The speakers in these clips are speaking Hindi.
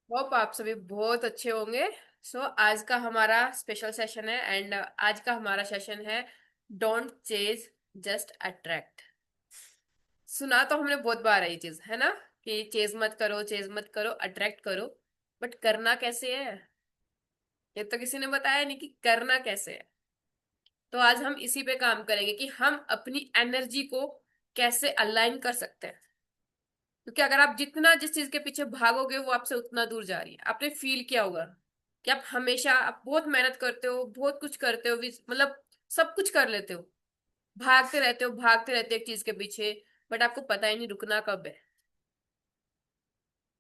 होप आप सभी बहुत अच्छे होंगे। आज का हमारा स्पेशल सेशन है एंड आज का हमारा सेशन है डोंट चेज, जस्ट अट्रैक्ट। सुना तो हमने बहुत बार है ये चीज, है ना, कि चेज मत करो, चेज मत करो, अट्रैक्ट करो। बट करना कैसे है? ये तो किसी ने बताया नहीं कि करना कैसे है। तो आज हम इसी पे काम करेंगे कि हम अपनी एनर्जी को कैसे अलाइन कर सकते हैं। क्योंकि अगर आप जितना जिस चीज के पीछे भागोगे वो आपसे उतना दूर जा रही है। आपने फील किया होगा कि आप बहुत मेहनत करते हो, बहुत कुछ करते हो, मतलब सब कुछ कर लेते हो, भागते रहते हो एक चीज के पीछे। बट आपको पता ही नहीं रुकना कब है,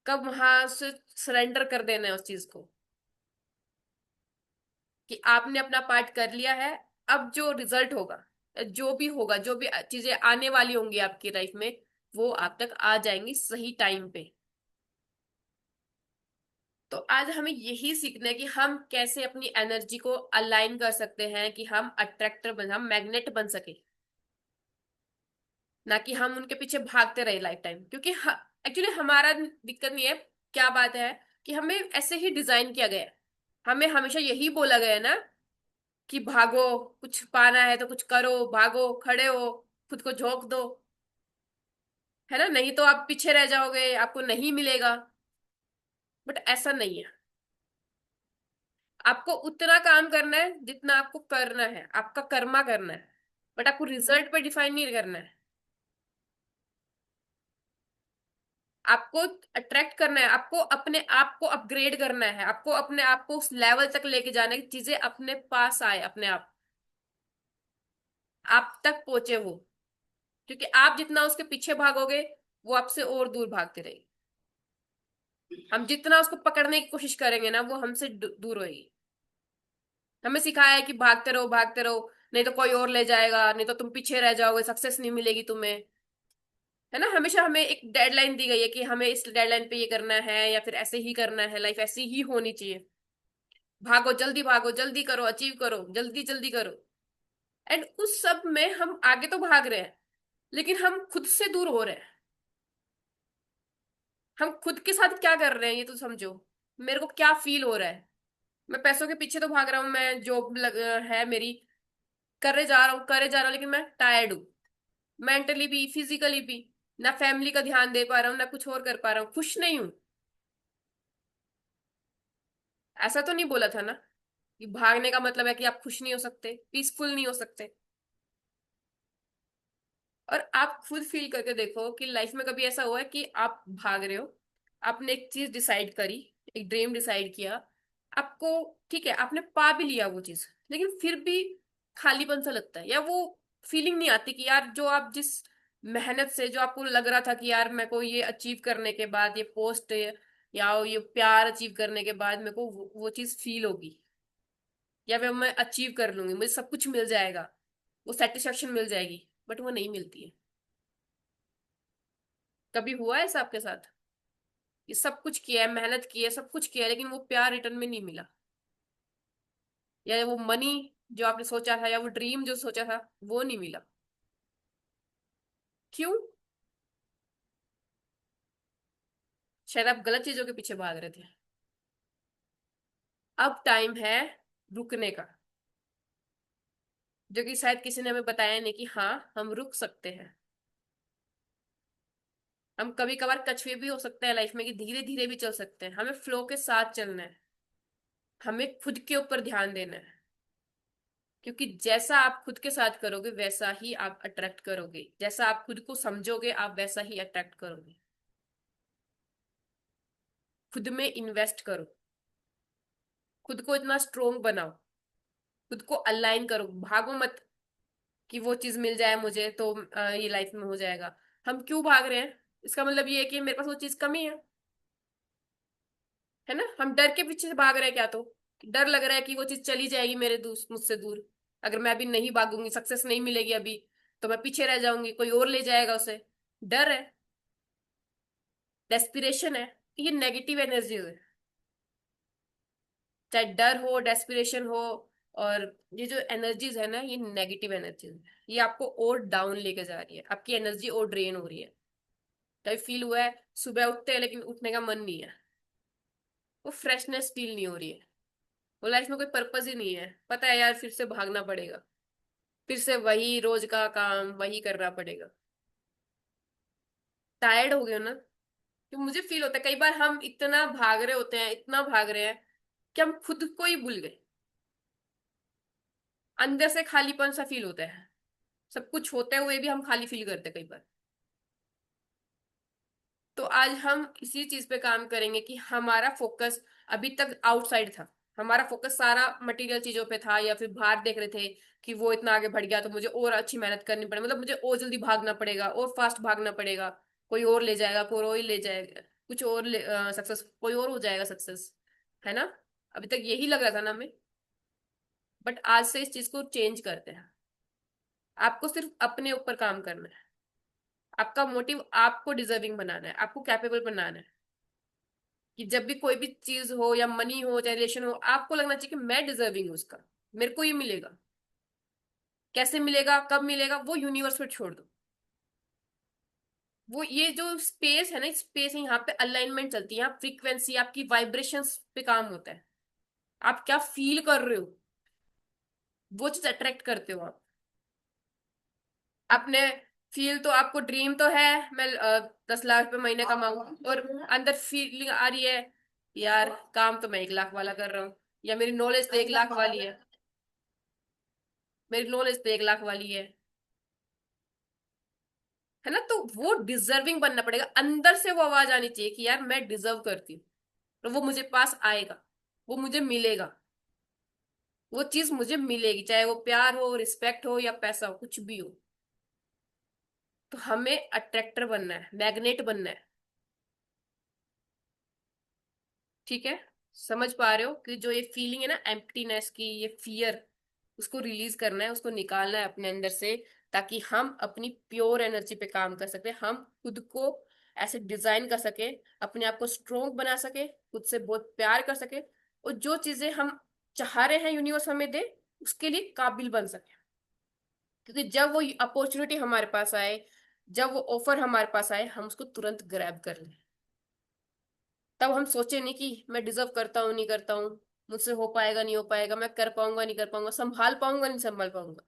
कब वहां से सरेंडर कर देना है उस चीज को, कि आपने अपना पार्ट कर लिया है। अब जो रिजल्ट होगा, जो भी चीजें आने वाली होंगी आपकी लाइफ में, वो आप तक आ जाएंगी सही टाइम पे। तो आज हमें यही सीखना है कि हम कैसे अपनी एनर्जी को अलाइन कर सकते हैं कि हम मैग्नेट बन सके, ना कि हम उनके पीछे भागते रहे लाइफ टाइम। क्योंकि एक्चुअली हमारा दिक्कत नहीं है। क्या बात है कि हमें ऐसे ही डिजाइन किया गया है। हमें हमेशा यही बोला गया है ना कि भागो, कुछ पाना है तो कुछ करो, भागो, खड़े हो, खुद को झोंक दो, है ना, नहीं तो आप पीछे रह जाओगे, आपको नहीं मिलेगा। बट ऐसा नहीं है। आपको उतना काम करना है जितना आपको करना है, आपका कर्मा करना है। बट आपको रिजल्ट पे डिफाइन नहीं करना है। आपको अट्रैक्ट करना है, आपको अपने आप को अपग्रेड करना है, आपको अपने आप को उस लेवल तक लेके जाना है कि चीजें अपने पास आए, अपने आप तक पहुंचे वो। क्योंकि आप जितना उसके पीछे भागोगे, वो आपसे और दूर भागते रहेगी। हम जितना उसको पकड़ने की कोशिश करेंगे ना, वो हमसे दूर होगी। हमें सिखाया है कि भागते रहो, भागते रहो, नहीं तो कोई और ले जाएगा, नहीं तो तुम पीछे रह जाओगे, सक्सेस नहीं मिलेगी तुम्हें, है ना। हमेशा हमें एक डेडलाइन दी गई है कि हमें इस डेडलाइन पे ये करना है या फिर ऐसे ही करना है, लाइफ ऐसी ही होनी चाहिए। भागो, जल्दी करो, अचीव करो, जल्दी जल्दी करो। एंड उस सब में हम आगे तो भाग रहे हैं, लेकिन हम खुद से दूर हो रहे हैं। हम खुद के साथ क्या कर रहे हैं ये तो समझो। मेरे को क्या फील हो रहा है? मैं पैसों के पीछे तो भाग रहा हूँ, मैं है मेरी, करे जा रहा हूँ, लेकिन मैं टायर्ड हूँ, मेंटली भी, फिजिकली भी। ना फैमिली का ध्यान दे पा रहा हूँ, ना कुछ और कर पा रहा हूँ, खुश नहीं हूँ। ऐसा तो नहीं बोला था ना कि भागने का मतलब है कि आप खुश नहीं हो सकते, पीसफुल नहीं हो सकते। और आप खुद फील करके देखो कि लाइफ में कभी ऐसा हुआ है कि आप भाग रहे हो, आपने एक चीज डिसाइड करी, एक ड्रीम डिसाइड किया, आपको, ठीक है, आपने पा भी लिया वो चीज, लेकिन फिर भी खालीपन सा लगता है, या वो फीलिंग नहीं आती कि यार जो आप जिस मेहनत से, जो आपको लग रहा था कि यार मेरे को ये अचीव करने के बाद, ये पोस्ट या ये प्यार अचीव करने के बाद मेरे को वो चीज फील होगी, या फिर मैं अचीव कर लूंगी, मुझे सब कुछ मिल जाएगा, वो सेटिस्फेक्शन मिल जाएगी, बट वो नहीं मिलती है। कभी हुआ है ऐसा आपके साथ? ये सब कुछ किया है, मेहनत की है, सब कुछ किया है, लेकिन वो प्यार रिटर्न में नहीं मिला, या वो मनी जो आपने सोचा था, या वो ड्रीम जो सोचा था, वो नहीं मिला। क्यों? शायद आप गलत चीजों के पीछे भाग रहे थे। अब टाइम है रुकने का, जो कि शायद किसी ने हमें बताया नहीं कि हाँ, हम रुक सकते हैं। हम कभी कभार कछुए भी हो सकते हैं लाइफ में, कि धीरे धीरे भी चल सकते हैं, हमें फ्लो के साथ चलना है, हमें खुद के ऊपर ध्यान देना है। क्योंकि जैसा आप खुद के साथ करोगे वैसा ही आप अट्रैक्ट करोगे, जैसा आप खुद को समझोगे आप वैसा ही अट्रैक्ट करोगे। खुद में इन्वेस्ट करो, खुद को इतना स्ट्रोंग बनाओ, खुद को अलाइन करो, भागो मत कि वो चीज मिल जाए मुझे तो ये लाइफ में हो जाएगा। हम क्यों भाग रहे हैं? इसका मतलब ये है कि मेरे पास वो चीज कमी है ना। हम डर के पीछे से भाग रहे हैं क्या? तो डर लग रहा है कि वो चीज चली जाएगी मुझसे दूर, अगर मैं अभी नहीं भागूंगी, सक्सेस नहीं मिलेगी अभी, तो मैं पीछे रह जाऊंगी, कोई और ले जाएगा उसे। डर है, डेस्पिरेशन है, ये नेगेटिव एनर्जी है। चाहे डर हो, डेस्पिरेशन हो, और ये जो एनर्जीज है ना, ये नेगेटिव एनर्जीज है, ये आपको और डाउन लेके जा रही है, आपकी एनर्जी और ड्रेन हो रही है। कभी फील हुआ है सुबह उठते हैं लेकिन उठने का मन नहीं है? वो फ्रेशनेस फील नहीं हो रही है। वो लाइफ में कोई पर्पस ही नहीं है, पता है यार फिर से भागना पड़ेगा, फिर से वही रोज का काम वही करना पड़ेगा। टायर्ड हो गए हो ना। कि मुझे फील होता है कई बार हम इतना भाग रहे होते हैं, इतना भाग रहे हैं कि हम खुद को ही भूल गए। अंदर से खालीपन सा फील होता है, सब कुछ होते हुए भी हम खाली फील करते हैं कई बार। तो आज हम इसी चीज पे काम करेंगे कि हमारा फोकस अभी तक आउटसाइड था। हमारा फोकस सारा मटेरियल चीजों पे था, या फिर बाहर देख रहे थे कि वो इतना आगे बढ़ गया तो मुझे और अच्छी मेहनत करनी पड़ेगी, मतलब मुझे और जल्दी भागना पड़ेगा और फास्ट भागना पड़ेगा। कोई और ले जाएगा, कोई और ही ले जाएगा, कुछ और सक्सेस कोई और हो जाएगा सक्सेस, है ना। अभी तक यही लग रहा था ना हमें। बट आज से इस चीज को चेंज करते हैं। आपको सिर्फ अपने ऊपर काम करना है। आपका मोटिव आपको डिजर्विंग बनाना है, आपको कैपेबल बनाना है। कि जब भी कोई भी चीज हो या मनी हो चाहे रिलेशन हो, आपको लगना चाहिए कि मैं डिजर्विंग हूं उसका, मेरे को ये मिलेगा। कैसे मिलेगा, कब मिलेगा, वो यूनिवर्स पर छोड़ दो। वो ये जो स्पेस है ना, स्पेस है, यहाँ पे अलाइनमेंट चलती है, यहाँ फ्रीक्वेंसी आपकी वाइब्रेशंस पे काम होता है। आप क्या फील कर रहे हो, वो चीज अट्रैक्ट करते हो आप। आपने फील तो, आपको ड्रीम तो है मैं 10 लाख रुपए महीने कमाऊं, और अंदर फीलिंग आ रही है यार काम तो मैं 1 लाख वाला कर रहा हूँ, या मेरी नॉलेज तो 1 लाख वाली है, मेरी नॉलेज तो 1 लाख वाली है ना। तो वो डिजर्विंग बनना पड़ेगा, अंदर से वो आवाज आनी चाहिए कि यार मैं डिजर्व करती हूँ, तो वो मुझे पास आएगा, वो मुझे मिलेगा, वो चीज मुझे मिलेगी, चाहे वो प्यार हो, रिस्पेक्ट हो, या पैसा हो, कुछ भी हो। तो हमें अट्रैक्टर बनना है, मैग्नेट बनना है। ठीक है। समझ पा रहे हो कि जो ये फीलिंग है ना एम्प्टीनेस की, ये फियर, उसको रिलीज करना है, उसको निकालना है अपने अंदर से, ताकि हम अपनी प्योर एनर्जी पे काम कर सके, हम खुद को ऐसे डिजाइन कर सके, अपने आप को स्ट्रोंग बना सके, खुद से बहुत प्यार कर सके, और जो चीजें हम चाह रहे हैं यूनिवर्स हमें दे, उसके लिए काबिल बन सके। क्योंकि जब वो अपॉर्चुनिटी हमारे पास आए, जब वो ऑफर हमारे पास आए, हम उसको तुरंत ग्रैब कर लें। तब हम सोचे नहीं कि मैं डिजर्व करता हूँ नहीं करता हूँ, मुझसे हो पाएगा नहीं हो पाएगा, मैं कर पाऊंगा नहीं कर पाऊंगा, संभाल पाऊंगा नहीं संभाल पाऊंगा।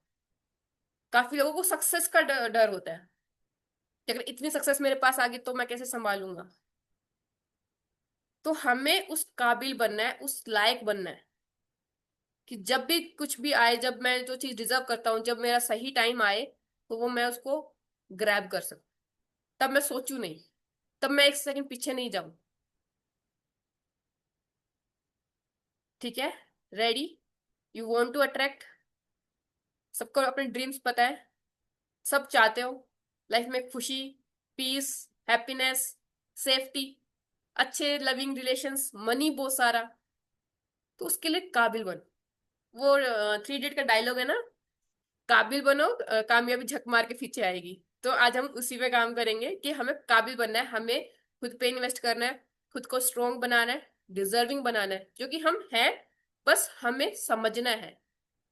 काफी लोगों को सक्सेस का डर होता है कि अगर इतनी सक्सेस मेरे पास आ गई तो मैं कैसे संभालूंगा। तो हमें उस काबिल बनना है, उस लायक बनना है कि जब भी कुछ भी आए, जब मैं जो चीज डिजर्व करता हूँ, जब मेरा सही टाइम आए, तो वो मैं उसको ग्रैब कर सकूं। तब मैं सोचूं नहीं, तब मैं 1 सेकंड पीछे नहीं जाऊं। ठीक है। Ready. You want to attract. सबको अपने ड्रीम्स पता है, सब चाहते हो लाइफ में खुशी, पीस, हैप्पीनेस, सेफ्टी, अच्छे लविंग रिलेशंस, मनी बहुत सारा। तो उसके लिए काबिल बनो। वो 3 इडियट का डायलॉग है ना, काबिल बनो, कामयाबी झक मार के पीछे आएगी। तो आज हम उसी पे काम करेंगे कि हमें काबिल बनना है, हमें खुद पे इन्वेस्ट करना है, खुद को स्ट्रोंग बनाना है, डिजर्विंग बनाना है, जो कि हम हैं। बस हमें समझना है,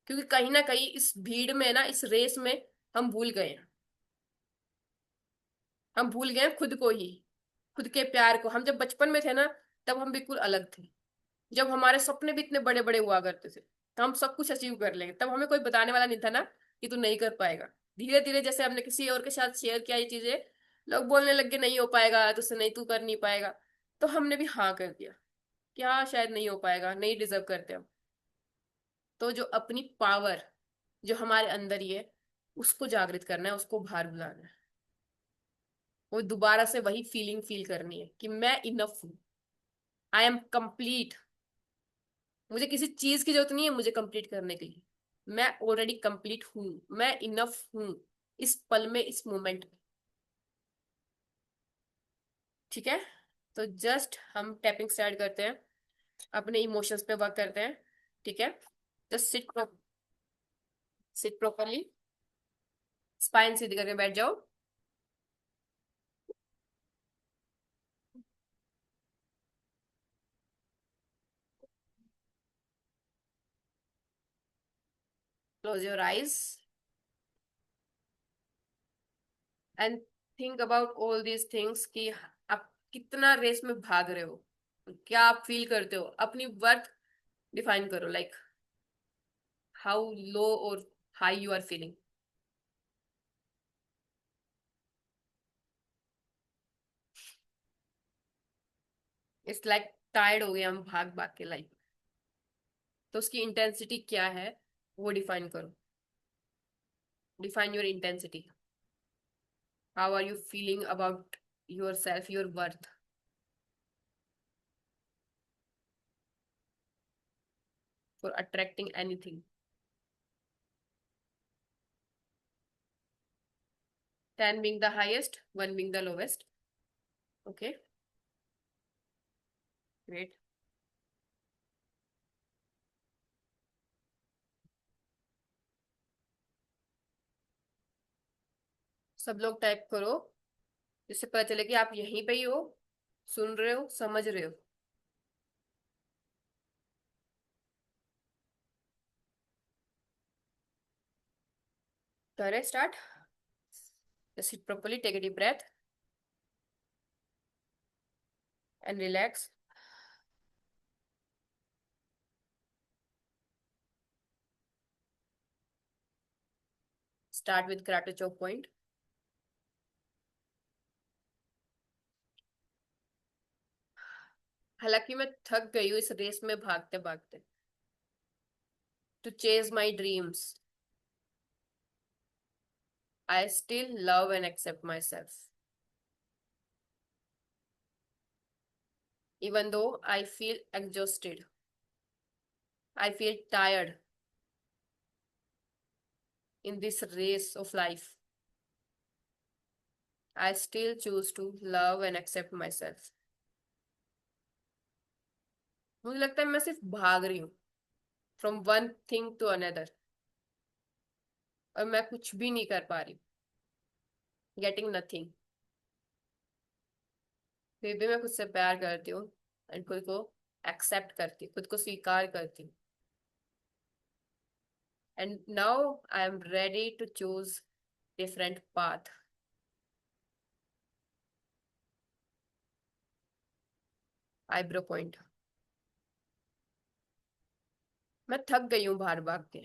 क्योंकि कहीं ना कहीं इस भीड़ में ना, इस रेस में हम भूल गए हैं। हम भूल गए हैं खुद को ही, खुद के प्यार को। हम जब बचपन में थे ना, तब हम बिल्कुल अलग थे। जब हमारे सपने भी इतने बड़े बड़े हुआ करते थे, तो हम सब कुछ अचीव कर लेंगे, तब हमें कोई बताने वाला नहीं था ना कि तू नहीं कर पाएगा। धीरे धीरे जैसे हमने किसी और के साथ शेयर किया ये चीजें, लोग बोलने लगे नहीं हो पाएगा तुझसे, नहीं तू कर नहीं पाएगा। तो हमने भी हाँ कर दिया कि हाँ शायद नहीं हो पाएगा, नहीं डिजर्व करते हम। तो जो अपनी पावर जो हमारे अंदर ही है, उसको जागृत करना है, उसको बाहर बुलाना है। वो दोबारा से वही फीलिंग फील करनी है कि मैं इनफ हूं, आई एम कंप्लीट। मुझे किसी चीज की जरूरत नहीं है मुझे कंप्लीट करने के लिए। मैं ऑलरेडी कंप्लीट हूं, मैं इनफ हूं, इस पल में, इस मोमेंट में। ठीक है। तो जस्ट हम टैपिंग स्टार्ट करते हैं, अपने इमोशंस पे वर्क करते हैं। ठीक है। जस्ट सिट प्रॉपरली, स्पाइन सीधी करके बैठ जाओ। Close your eyes and think about all these things कि आप कितना रेस में भाग रहे हो। क्या आप फील करते हो, अपनी वर्थ डिफाइन करो, लाइक हाउ लो और high you are feeling. It's like tired हो गए हम भाग भाग के लाइफ। तो उसकी इंटेंसिटी क्या है, वो डिफाइन करो। Define your intensity. How are you feeling about your self, your worth, for attracting anything. 10 being the highest, 1 being the lowest. Okay, great. सब लोग टाइप करो, जिससे पता चले कि आप यहीं पे ही हो, सुन रहे हो, समझ रहे हो। करें start. Just sit properly, take a deep breath and relax. Start with karate choke point. हालांकि मैं थक गई हूँ इस रेस में भागते भागते। To chase my dreams, I still love and accept myself. Even though I feel exhausted, I feel tired in this race of life, I still choose to love and accept myself. मुझे लगता है मैं सिर्फ भाग रही हूँ from one thing to another, और मैं कुछ भी नहीं कर पा रही, गेटिंग नथिंग। फिर भी मैं खुद से प्यार करती हूँ एंड खुद को एक्सेप्ट करती हूँ, खुद को स्वीकार करती हूँ। And now I am ready to choose different path. Eyebrow point. मैं थक गई हूँ बाहर भाग के।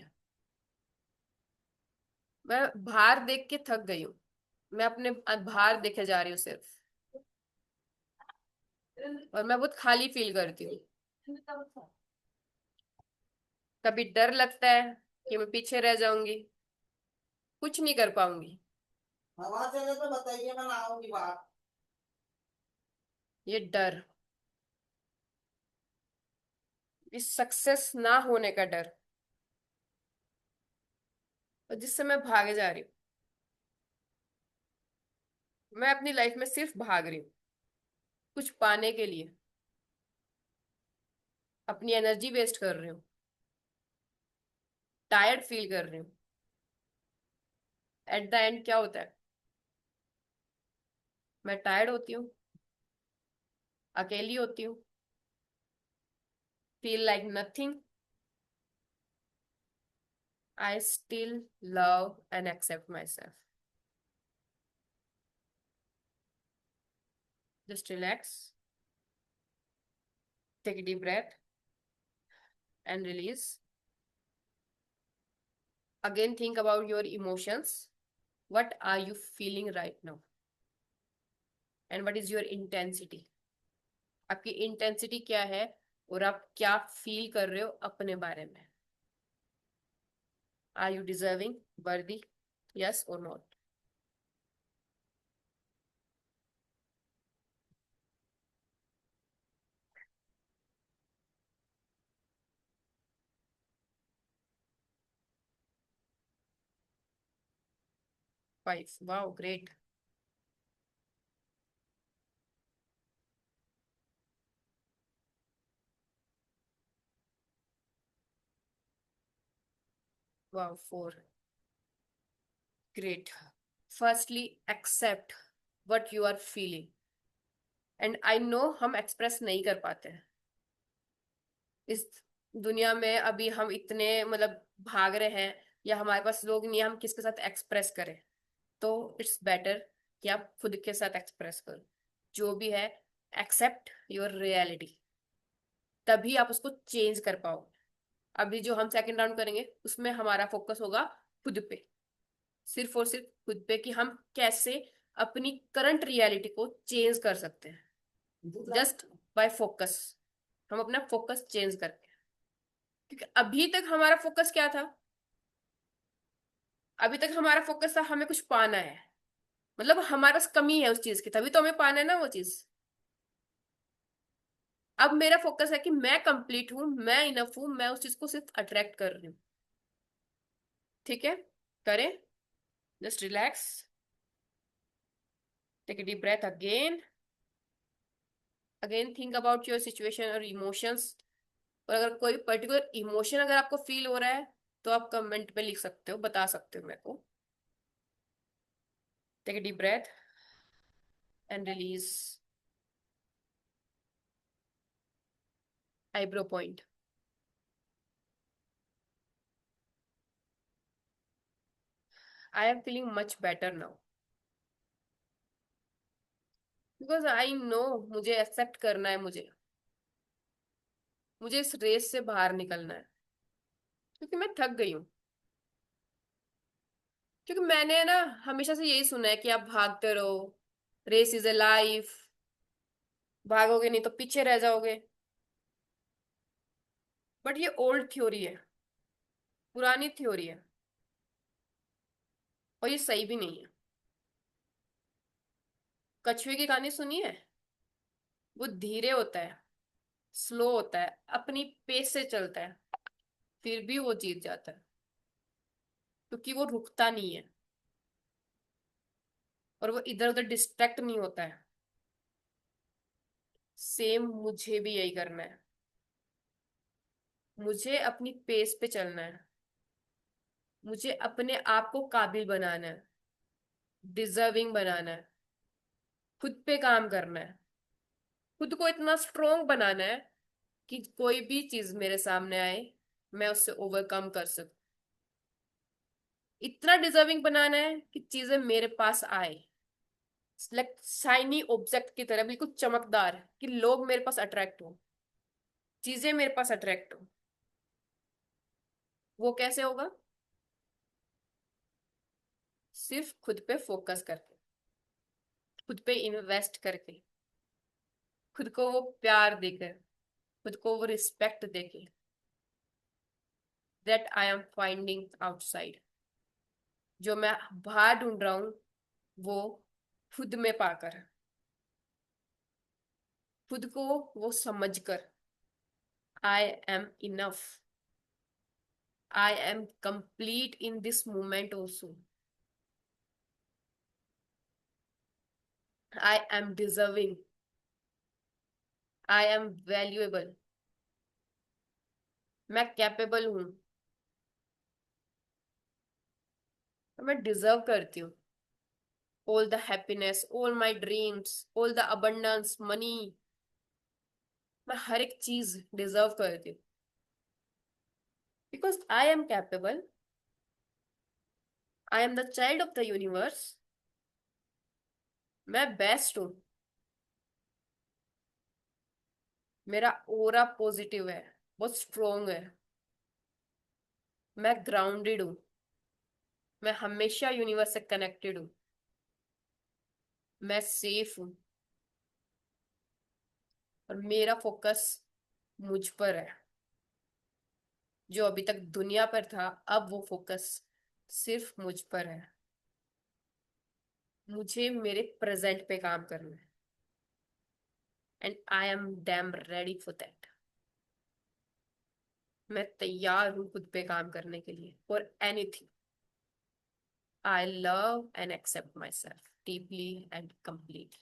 मैं बाहर देख के थक गई हूँ। मैं अपने बाहर देखे जा रही हूँ सिर्फ, और मैं बहुत खाली फील करती हूँ। कभी डर लगता है कि मैं पीछे रह जाऊंगी, कुछ नहीं कर पाऊंगी। हवा चले तो बताइए, मैं आऊंगी बाहर। ये डर, इस सक्सेस ना होने का डर, और जिससे मैं भागे जा रही हूँ। मैं अपनी लाइफ में सिर्फ भाग रही हूँ कुछ पाने के लिए, अपनी एनर्जी वेस्ट कर रही हूँ, टायर्ड फील कर रही हूँ। एट द एंड क्या होता है, मैं टायर्ड होती हूँ, अकेली होती हूँ, feel like nothing. I still love and accept my self. Just relax, take a deep breath and release. Again, think about your emotions. What are you feeling right now? And what is your intensity? आपकी इंटेंसिटी क्या है, और आप क्या फील कर रहे हो अपने बारे में। Are you deserving, worthy, yes और not. Five, wow great. Wow four, great. Firstly accept what you are feeling, and I know हम एक्सप्रेस नहीं कर पाते हैं इस दुनिया में। अभी हम इतने मतलब भाग रहे हैं, या हमारे पास लोग नहीं है, हम किसके साथ एक्सप्रेस करें। तो इट्स बेटर कि आप खुद के साथ एक्सप्रेस करो जो भी है। Accept your reality. तभी आप उसको चेंज कर पाओ। अभी जो हम सेकंड राउंड करेंगे उसमें हमारा फोकस होगा खुद पे, सिर्फ और सिर्फ खुद पे, कि हम कैसे अपनी करंट रियलिटी को चेंज कर सकते हैं, जस्ट बाय फोकस। हम अपना फोकस चेंज करके, क्योंकि अभी तक हमारा फोकस क्या था? अभी तक हमारा फोकस था हमें कुछ पाना है, मतलब हमारे पास कमी है उस चीज की, तभी तो हमें पाना है ना वो चीज। अब मेरा फोकस है कि मैं कंप्लीट हूं, मैं इनफ हूं, मैं उस चीज को सिर्फ अट्रैक्ट कर रही हूँ। ठीक है, करें। Just relax, take a deep breath again. Again think about your situation और इमोशंस। और अगर कोई पर्टिकुलर इमोशन अगर आपको फील हो रहा है तो आप कमेंट में लिख सकते हो, बता सकते हो मेरे को। Take a deep breath and release. Eyebrow point. I am feeling much better now because I know मुझे एक्सेप्ट करना है, मुझे इस रेस से बाहर निकलना है, क्योंकि मैं थक गई हूँ। क्योंकि मैंने ना हमेशा से यही सुना है कि आप भागते रहो, रेस इज ए लाइफ, भागोगे नहीं तो पीछे रह जाओगे। बट ये ओल्ड थ्योरी है, पुरानी थ्योरी है, और ये सही भी नहीं है। कछुए की कहानी सुनी है? वो धीरे होता है, स्लो होता है, अपनी पेस से चलता है, फिर भी वो जीत जाता है, क्योंकि वो रुकता नहीं है और वो इधर उधर डिस्ट्रैक्ट नहीं होता है। सेम मुझे भी यही करना है, मुझे अपनी पेस पे चलना है, मुझे अपने आप को काबिल बनाना है, डिजर्विंग बनाना है, खुद पे काम करना है, खुद को इतना स्ट्रोंग बनाना है कि कोई भी चीज मेरे सामने आए मैं उससे ओवरकम कर सकूं। इतना डिजर्विंग बनाना है कि चीजें मेरे पास आए, लाइक शाइनी ऑब्जेक्ट की तरह, बिल्कुल चमकदार, कि लोग मेरे पास अट्रैक्ट हो, चीजें मेरे पास अट्रैक्ट हो। वो कैसे होगा? सिर्फ खुद पे फोकस करके, खुद पे इन्वेस्ट करके, खुद को वो प्यार देकर, खुद को वो रिस्पेक्ट देके, that I am finding outside. जो मैं बाहर ढूंढ रहा हूं वो खुद में पाकर, खुद को वो समझकर, आई am enough, I am complete in this moment also, I am deserving, I am valuable, मैं कैपेबल हूं, मैं डिजर्व करती हूँ all the happiness, all my dreams, all the abundance, money। मैं हर एक चीज डिजर्व करती हूँ, because I am capable, I am the child of the universe. मैं बेस्ट हूँ, मेरा ओरा पॉजिटिव है, बहुत स्ट्रोंग है, मैं ग्राउंडेड हूँ, मैं हमेशा यूनिवर्स से कनेक्टेड हूँ, मैं सेफ हूँ, और मेरा फोकस मुझ पर है। जो अभी तक दुनिया पर था, अब वो फोकस सिर्फ मुझ पर है। मुझे मेरे प्रेजेंट पे काम करना है, and I am damn ready for that. मैं तैयार हूँ खुद पे काम करने के लिए, for anything. I love and accept my self deeply and completely.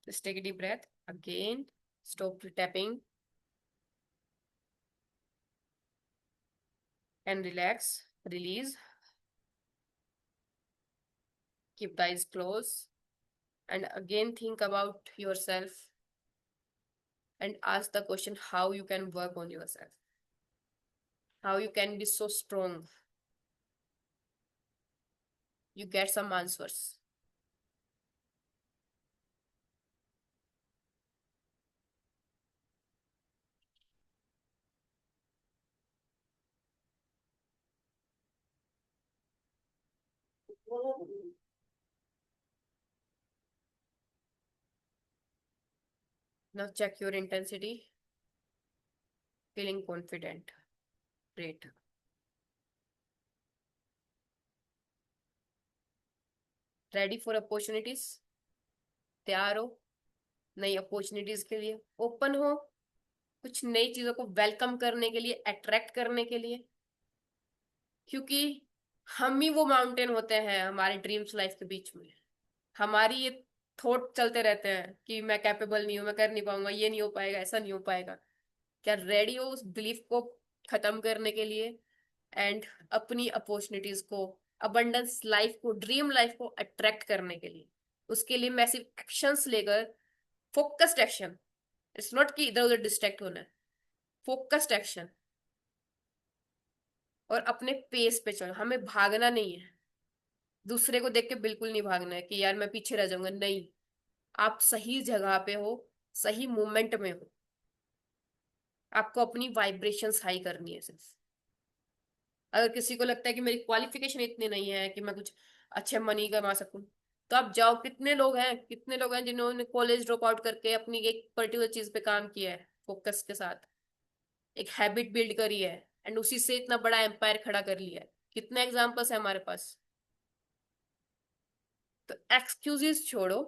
Just take a deep breath again, stop tapping and relax, release, keep the eyes closed, and again think about yourself and ask the question how you can work on yourself, how you can be so strong. You get some answers. Now check your intensity. Feeling confident. Great. Ready for opportunities? तैयार हो नई अपॉर्चुनिटीज के लिए? ओपन हो कुछ नई चीजों को वेलकम करने के लिए, अट्रैक्ट करने के लिए? क्योंकि हम ही वो माउंटेन होते हैं हमारे ड्रीम्स लाइफ के बीच में। हमारी ये थॉट चलते रहते हैं कि मैं कैपेबल नहीं हूं, मैं कर नहीं पाऊंगा, ये नहीं हो पाएगा, ऐसा नहीं हो पाएगा। क्या रेडी हो उस बिलीफ को खत्म करने के लिए एंड अपनी अपॉर्चुनिटीज को, अबंडेंस लाइफ को, ड्रीम लाइफ को अट्रैक्ट करने के लिए? उसके लिए मैसिव एक्शंस लेकर, फोकस्ड एक्शन। इट्स नॉट कि इधर उधर डिस्ट्रैक्ट होना है, फोकस्ड एक्शन। और अपने पेस पे चलो, हमें भागना नहीं है। दूसरे को देख के बिल्कुल नहीं भागना है कि यार मैं पीछे रह जाऊंगा, नहीं। आप सही जगह पे हो, सही मोमेंट में हो। आपको अपनी वाइब्रेशंस हाई करनी है सिर्फ। अगर किसी को लगता है कि मेरी क्वालिफिकेशन इतनी नहीं है कि मैं कुछ अच्छे मनी कमा सकूं, तो आप जाओ। कितने लोग हैं जिन्होंने कॉलेज ड्रॉप आउट करके अपनी एक पर्टिकुलर चीज पे काम किया है, फोकस के साथ एक हैबिट बिल्ड करी है, एंड उसी से इतना बड़ा एम्पायर खड़ा कर लिया है। कितने एग्जाम्पल्स है हमारे पास। तो एक्सक्यूजेस छोड़ो,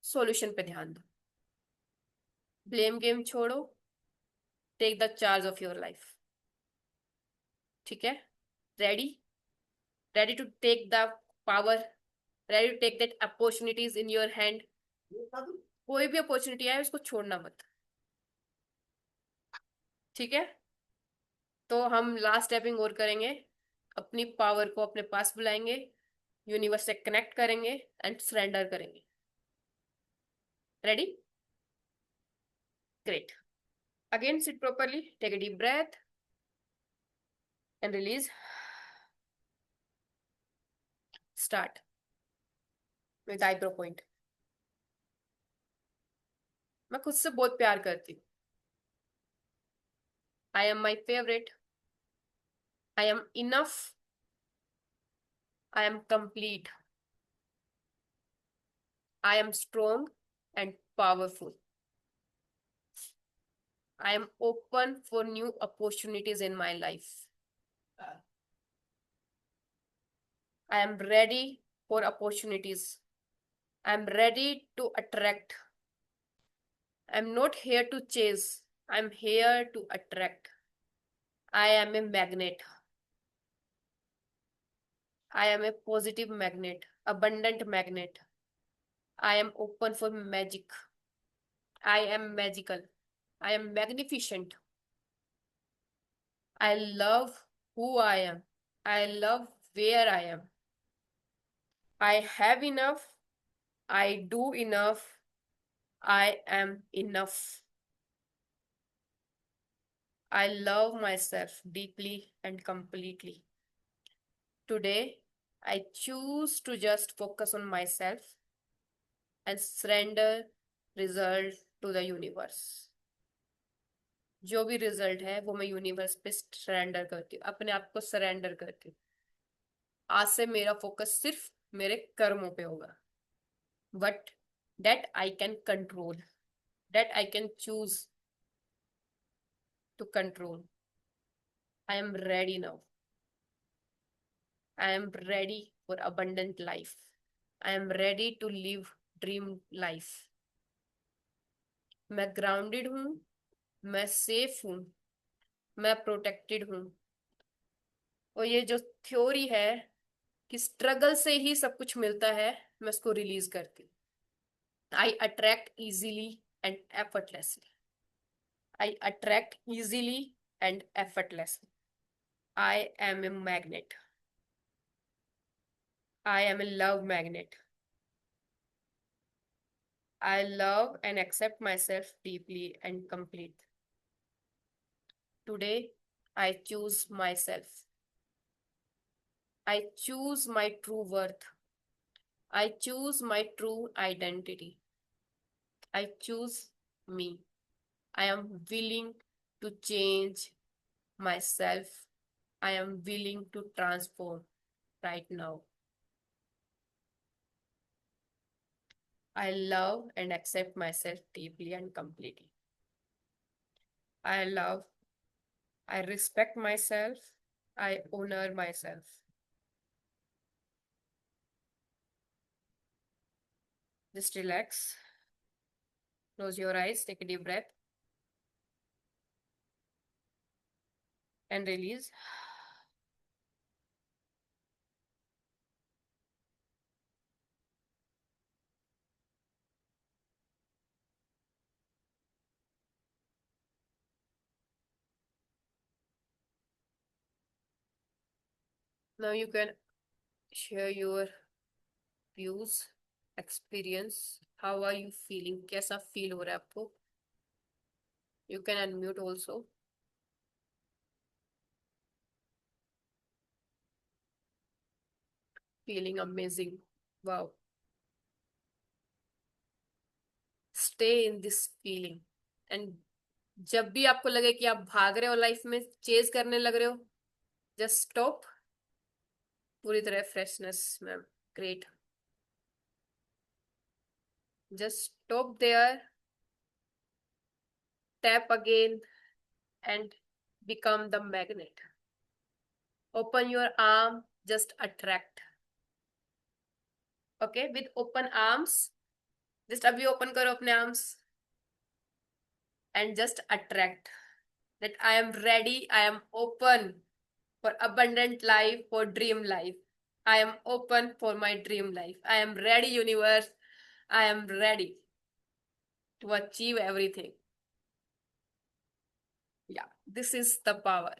सॉल्यूशन पे ध्यान दो। ब्लेम गेम छोड़ो, take the charge of your life. ठीक है? Ready? Ready to take the power? Ready to take that opportunities in your hand? कोई भी अपॉर्चुनिटी आए उसको छोड़ना मत। ठीक है? तो हम लास्ट स्टेपिंग और करेंगे। अपनी पावर को अपने पास बुलाएंगे, यूनिवर्स से कनेक्ट करेंगे एंड सरेंडर करेंगे। Ready? Great. Again sit properly, take a deep breath and release. Start with eyebrow point. मैं खुद से बहुत प्यार करती हूँ। I am my favourite. I am enough. I am complete. I am strong and powerful. I am open for new opportunities in my life. I am ready for opportunities. I am ready to attract. I am not here to chase. I am here to attract. I am a magnet. I am a positive magnet, abundant magnet. I am open for magic. I am magical. I am magnificent. I love who I am. I love where I am. I have enough. I do enough. I am enough. I love myself deeply and completely. Today, I choose to just focus on myself and surrender result to the universe. जो भी रिजल्ट है वो मैं यूनिवर्स पे सरेंडर करती हूँ, अपने आप को सरेंडर करती हूँ। आज से मेरा फोकस सिर्फ मेरे कर्मों पे होगा, but that I can control, that I can choose to control. I am ready now. I am ready for abundant life. I am ready to live dream life. मैं ग्राउंडेड हूँ, मैं सेफ हूँ, मैं प्रोटेक्टेड हूँ। और ये जो थ्योरी है कि स्ट्रगल से ही सब कुछ मिलता है, मैं उसको रिलीज करती हूँ। I attract easily and effortlessly. I attract easily and effortlessly. I am a magnet. I am a love magnet. I love and accept myself deeply and complete. Today, I choose myself. I choose my true worth. I choose my true identity. I choose me. I am willing to change myself. I am willing to transform right now. I love and accept myself deeply and completely. I love, I respect myself, I honor myself. Just relax, close your eyes, take a deep breath, and release. Now you can share your views, experience. How are you feeling? कैसा feel हो रहा है आपको? You can unmute also. Feeling amazing. Wow. Stay in this feeling. And जब भी आपको लगे कि आप भाग रहे हो लाइफ में, चेज करने लग रहे हो, जस्ट स्टॉप. पूरी तरह फ्रेशनेस में. Great. Just stop there. Tap again and become the magnet. Open your arm, just attract. Okay, with open arms, just अभी open करो अपने arms and just attract. That I am ready, I am open for abundant life, for dream life. I am open for my dream life. I am ready, universe. I am ready to achieve everything. Yeah, this is the power.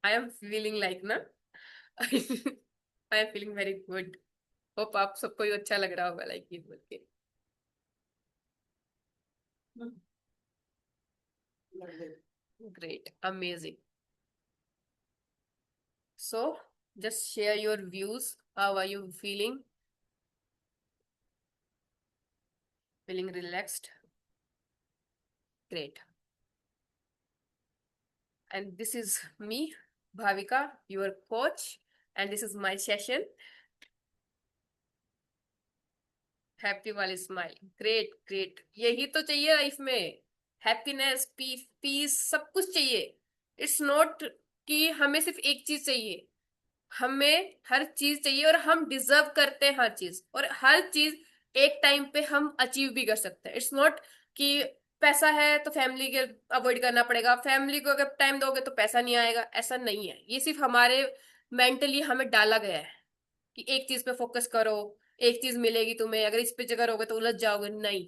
I am feeling like, na? I am feeling very good. Hope आप सबको ये अच्छा लग रहा होगा लाइक ये बोल के. Great. Amazing. So just share your views. How are you feeling? Feeling relaxed? Great. And this is me, Bhavika, your coach, and this is my session. Happy वाली स्माइल. Great great. यही तो चाहिए लाइफ में. हैप्पीनेस, पीस सब कुछ चाहिए. इट्स नॉट कि हमें सिर्फ एक चीज चाहिए. हमें हर चीज चाहिए और हम डिजर्व करते हैं हर चीज. और हर चीज एक टाइम पे हम अचीव भी कर सकते हैं. इट्स नॉट कि पैसा है तो फैमिली के अवॉइड करना पड़ेगा, फैमिली को अगर टाइम दोगे तो पैसा नहीं आएगा. ऐसा नहीं है. ये सिर्फ हमारे मेंटली हमें डाला गया है कि एक चीज पे फोकस करो, एक चीज मिलेगी तुम्हें, अगर इस पे जगह रहोगे तो उलझ जाओगे. नहीं.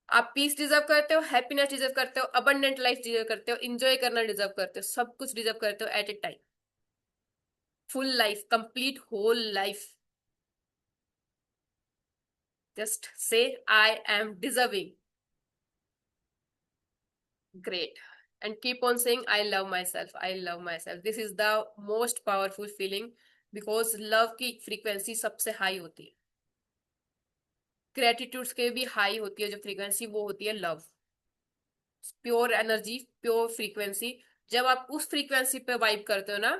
आप पीस डिजर्व करते हो, हैप्पीनेस डिजर्व करते हो, अबंडेंट लाइफ डिजर्व करते हो, इंजॉय करना डिजर्व करते हो, सब कुछ डिजर्व करते हो at a time. Full life, complete whole life. Just say I am deserving. Great. And keep on saying, I love myself. I love myself. This is the most powerful feeling because love की फ्रीक्वेंसी सबसे हाई होती है. ग्रेटिट्यूड्स के भी हाई होती है जो फ्रीक्वेंसी, वो होती है love. Pure energy, pure frequency. जब आप उस फ्रीक्वेंसी पे वाइब करते हो ना,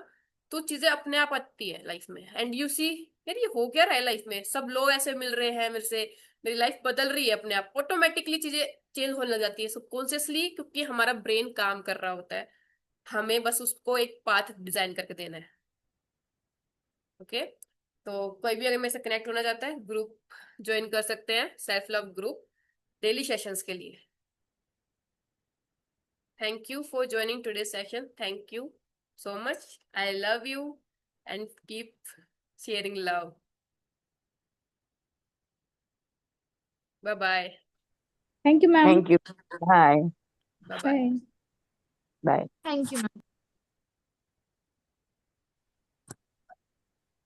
तो चीजें अपने आप आती है लाइफ में. एंड यू सी, यार ये हो क्या रहा है लाइफ में, सब लोग ऐसे मिल रहे हैं मेरे से, मेरी लाइफ बदल रही है अपने आप. ऑटोमेटिकली चीजें चेंज होने लग जाती है सबकॉन्शियसली, क्योंकि हमारा ब्रेन काम कर रहा होता है. हमें बस उसको एक पाथ डिजाइन करके देना है. ओके. तो कोई भी अगर मेरे से कनेक्ट होना चाहता है, ग्रुप ज्वाइन कर सकते हैं, self love group, daily sessions के लिए. Thank you for joining today's session. Thank you so much. I love you and keep sharing love. Bye bye. Thank you, ma'am. Thank you. Hi. Bye bye. Bye. Bye. Thank you, ma'am.